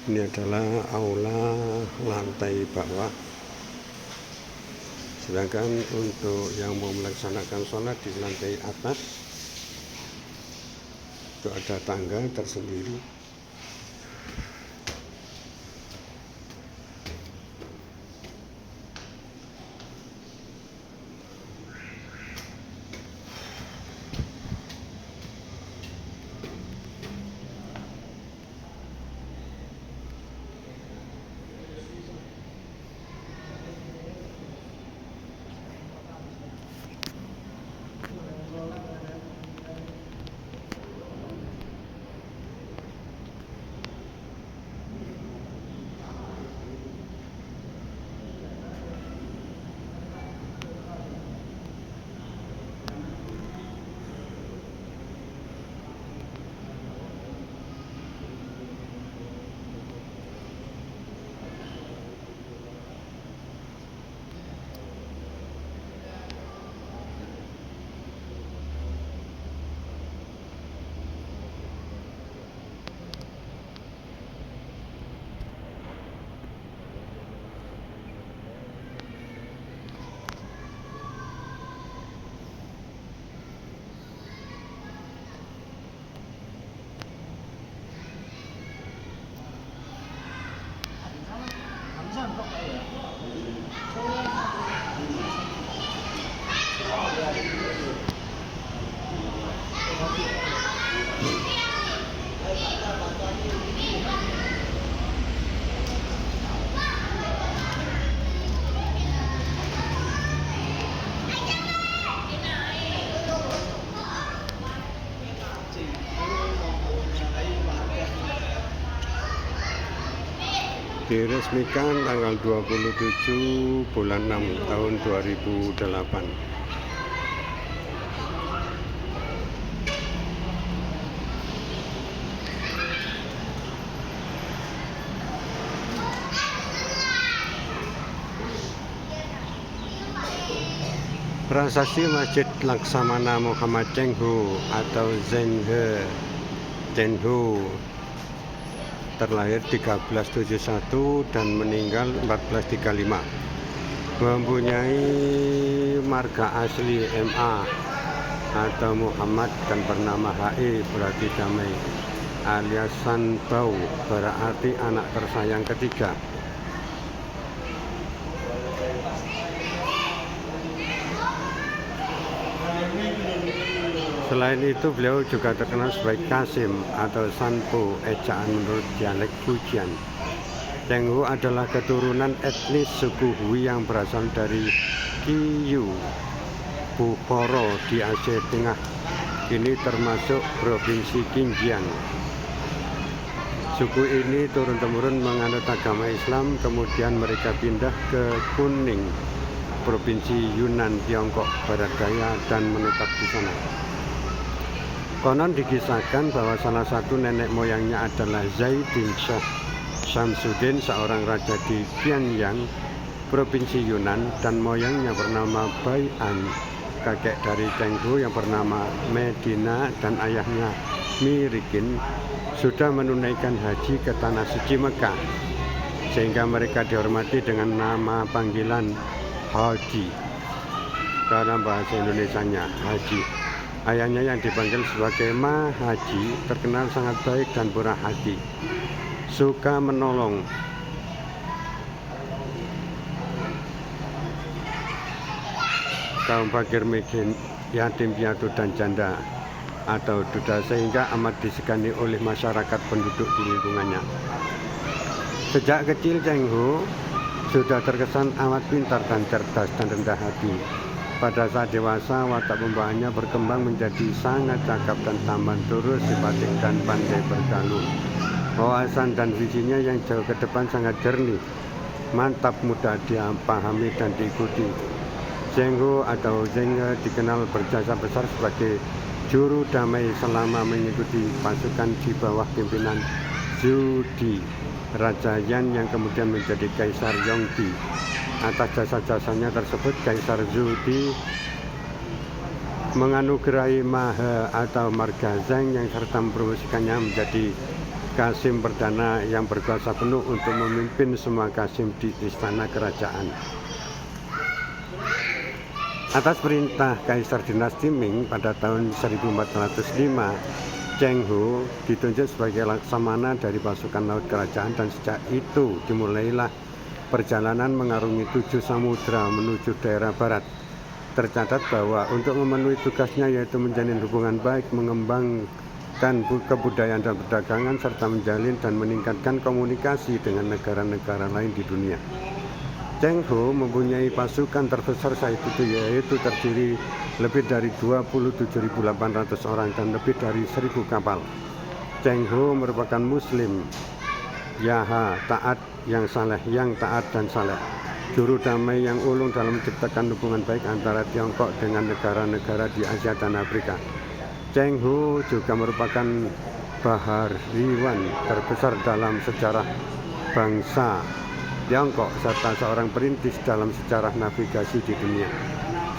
Ini adalah aula lantai bawah. Sedangkan untuk yang mau melaksanakan sholat di lantai atas itu ada tangga tersendiri. Diresmikan tanggal 27 bulan 6 tahun 2008. Prasasti Masjid Laksamana Muhammad Chenghu atau Zhenghe Chenghu terlahir 1371 dan meninggal 1435. Mempunyai marga asli MA atau Muhammad dan bernama HE berarti damai, alias Sanbao berarti anak tersayang ketiga. Selain itu beliau juga terkenal sebagai Kasim atau Sanpo, ejaan menurut dialek Fujian. Chenghu adalah keturunan etnis suku Hui yang berasal dari Qiyu, Bukhara di Aceh Tengah. Ini termasuk provinsi Xinjiang. Suku ini turun-temurun menganut agama Islam, kemudian mereka pindah ke Kuning, provinsi Yunnan, Tiongkok Barat Daya dan menetap di sana. Konon dikisahkan bahwa salah satu nenek moyangnya adalah Zai bin Shah Shamsuddin, seorang raja di Qianyang, provinsi Yunnan, dan moyangnya bernama Bai'an, kakek dari Chenghu yang bernama Medina, dan ayahnya Mirikin sudah menunaikan haji ke tanah suci Mekah, sehingga mereka dihormati dengan nama panggilan Haji karena bahasa Indonesianya Haji. Ayahnya yang dipanggil sebagai Ma Haji terkenal sangat baik dan murah hati, suka menolong. Kaum fakir miskin, yatim piatu dan janda atau duda, sehingga amat disegani oleh masyarakat penduduk di lingkungannya. Sejak kecil Chenghu sudah terkesan amat pintar dan cerdas dan rendah hati. Pada saat dewasa, watak pembawaannya berkembang menjadi sangat cakap dan tampan, turut, simpatik dan pandai bergaul. Wawasan dan visinya yang jauh ke depan sangat jernih, mantap, mudah dipahami dan diikuti. Chenghu atau Zhenghe dikenal berjasa besar sebagai juru damai selama mengikuti pasukan di bawah pimpinan Zhu Di, Raja Yan yang kemudian menjadi Kaisar Yongdi. Atas jasa-jasanya tersebut, Kaisar Zhu Di menganugerahi Mahe atau marga Zheng yang serta mempromosikannya menjadi Qasim Perdana yang berkuasa penuh untuk memimpin semua Qasim di istana kerajaan. Atas perintah Kaisar Dinasti Ming pada tahun 1405, Cheng Ho ditunjuk sebagai laksamana dari pasukan laut kerajaan, dan sejak itu dimulailah perjalanan mengarungi 7 samudra menuju daerah barat. Tercatat bahwa untuk memenuhi tugasnya, yaitu menjalin hubungan baik, mengembangkan kebudayaan dan perdagangan, serta menjalin dan meningkatkan komunikasi dengan negara-negara lain di dunia, Cheng Ho mempunyai pasukan terbesar saat itu, yaitu terdiri lebih dari 27.800 orang dan lebih dari 1.000 kapal. Cheng Ho merupakan Muslim Yaha, taat, yang saleh, yang taat dan saleh, juru damai yang ulung dalam menciptakan hubungan baik antara Tiongkok dengan negara-negara di Asia dan Afrika. Cheng Ho juga merupakan bahariwan terbesar dalam sejarah bangsa Tiongkok serta seorang perintis dalam sejarah navigasi di dunia.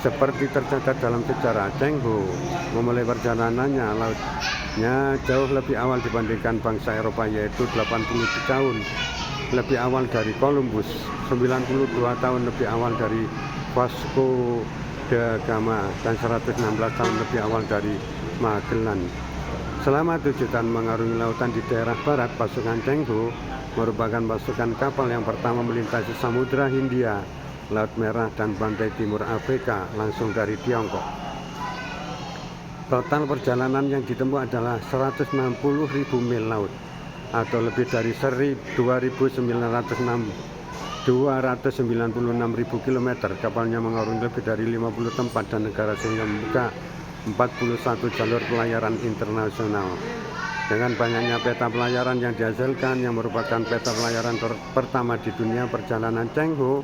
Seperti tercatat dalam sejarah, Cheng Ho memulai perjalanannya lautnya jauh lebih awal dibandingkan bangsa Eropa, yaitu 80 tahun lebih awal dari Columbus, 92 tahun lebih awal dari Vasco da Gama, dan 116 tahun lebih awal dari Magellan. Selama 7 tahun mengarungi lautan di daerah barat, pasukan Cheng Ho merupakan pasukan kapal yang pertama melintasi Samudra Hindia, Laut Merah, dan pantai timur Afrika langsung dari Tiongkok. Total perjalanan yang ditempuh adalah 160.000 mil laut atau lebih dari 296.000 km. Kapalnya mengarungi lebih dari 50 tempat dan negara sehingga membuka 41 jalur pelayaran internasional. Dengan banyaknya peta pelayaran yang dihasilkan, yang merupakan peta pelayaran pertama di dunia, perjalanan Cheng Ho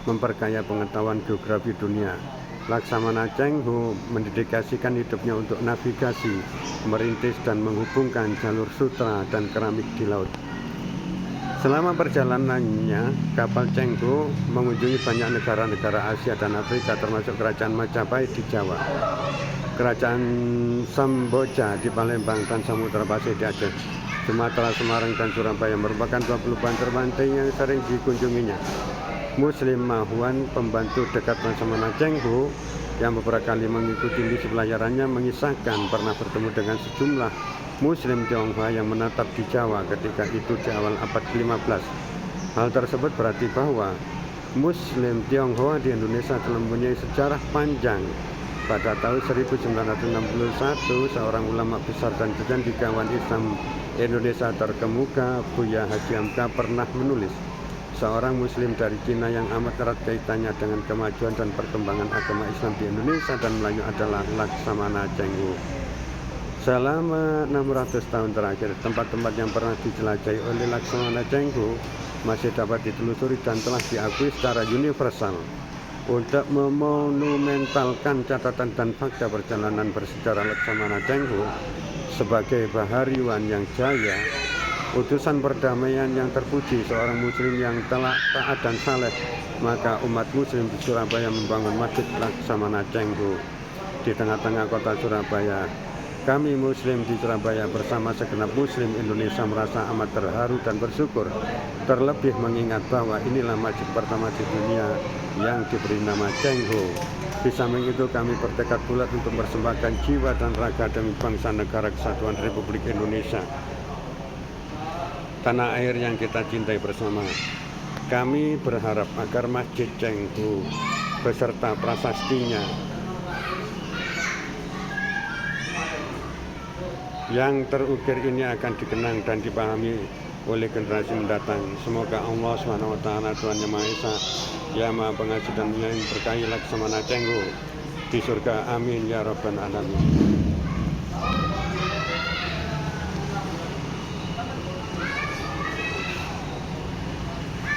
memperkaya pengetahuan geografi dunia. Laksamana Cheng Ho mendedikasikan hidupnya untuk navigasi, merintis dan menghubungkan jalur sutra dan keramik di laut. Selama perjalanannya, kapal Cheng Ho mengunjungi banyak negara-negara Asia dan Afrika, termasuk kerajaan Majapahit di Jawa, kerajaan Samboja di Palembang, dan Samudra Pasir di Aceh, Sumatera, Semarang, dan Surabaya merupakan 20 banter pantai yang sering dikunjunginya. Muslim Mahuan, pembantu dekat Laksamana Cheng Ho yang beberapa kali mengikuti misi pelayarannya, mengisahkan pernah bertemu dengan sejumlah Muslim Tionghoa yang menetap di Jawa ketika itu di awal abad ke-15. Hal tersebut berarti bahwa Muslim Tionghoa di Indonesia telah mempunyai sejarah panjang. Pada tahun 1961, seorang ulama besar dan cendekiawan Islam Indonesia terkemuka, Buya Haji Hamka, pernah menulis, seorang Muslim dari Cina yang amat erat kaitannya dengan kemajuan dan perkembangan agama Islam di Indonesia dan Melayu adalah Laksamana Cheng Ho. Selama 600 tahun terakhir, tempat-tempat yang pernah dijelajahi oleh Laksamana Cheng Ho masih dapat ditelusuri dan telah diakui secara universal. Untuk memonumentalkan catatan dan fakta perjalanan bersejarah Laksamana Cheng Ho sebagai bahariwan yang jaya, utusan perdamaian yang terpuji, seorang Muslim yang telah taat dan saleh, maka umat Muslim di Surabaya membangun Masjid Laksamana Cheng Ho di tengah-tengah kota Surabaya. Kami Muslim di Surabaya bersama segenap Muslim Indonesia merasa amat terharu dan bersyukur, terlebih mengingat bahwa inilah masjid pertama di dunia yang diberi nama Cheng Ho. Di samping itu, kami bertekad bulat untuk mempersembahkan jiwa dan raga demi bangsa negara kesatuan Republik Indonesia, tanah air yang kita cintai bersama. Kami berharap agar Masjid Cheng Ho beserta prasastinya yang terukir ini akan dikenang dan dipahami oleh generasi mendatang. Semoga Allah SWT, Tuhan Yang Maha Esa, Yang Maha Pengasih dan Penyayang, berkahi Laksamana Cheng Ho di surga. Amin ya Rabbal Alamin.